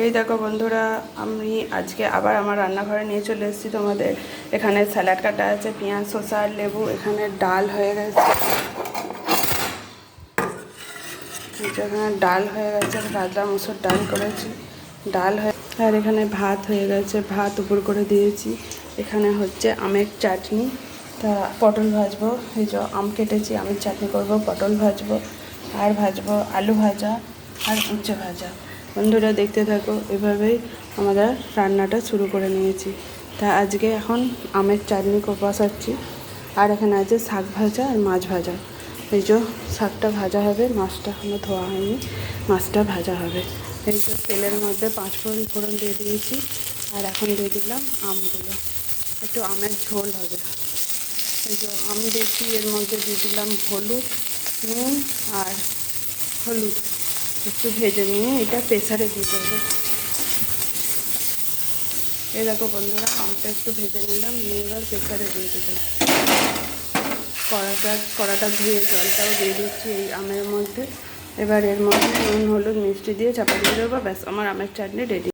এই দেখো বন্ধুরা, আমি আজকে আবার আমার রান্নাঘরে নিয়ে চলে এসেছি তোমাদের। এখানে স্যালাড কাটা আছে, পেঁয়াজ, শসা আর লেবু। এখানে ডাল হয়ে গেছে, এখানে ডাল হয়ে গেছে, রাজা মুসুর ডাল করেছি, ডাল হয়ে, আর এখানে ভাত হয়ে গেছে, ভাত উপর করে দিয়েছি। এখানে হচ্ছে আমের চাটনি, তা পটল ভাজবো। এই যে আম কেটেছি, আমের চাটনি করব, পটল ভাজবো, আর ভাজবো আলু ভাজা আর উচ্ছে ভাজা। বন্ধুরা দেখতে থাকো, এভাবেই আমরা রান্নাটা শুরু করে নিয়েছি। তা আজকে এখন আমের চাটনি বসাচ্ছি, আর এখানে আছে শাক ভাজা আর মাছ ভাজা। এই যে শাকটা ভাজা হবে, মাছটা এখনো ধোয়া হয়নি, মাছটা ভাজা হবে। এই যে তেলের মধ্যে 5 ফোড়ন দিয়ে দিয়েছি, আর এখন দিয়ে দিলাম আমগুলো, একটু আমের ঝোল হবে। এই যে আম দিয়েছি, এর মধ্যে দিয়ে দিলাম হলুদ, নুন আর হলুদ, একটু ভেজে নিয়ে এটা প্রেসারে দিয়ে দেবো। এই দেখো বন্ধুরা, আমটা একটু ভেজে নিলাম, নিয়ে এবার প্রেসারে দিয়ে দিলাম। কড়াটা ধুয়ে জলটাও দিয়ে দিচ্ছি এই আমের মধ্যে। এবার এর মধ্যে নুন, হলুদ, মিষ্টি দিয়ে চাপা দিয়ে দেবো। ব্যাস, আমার আমের চাটনি রেডি।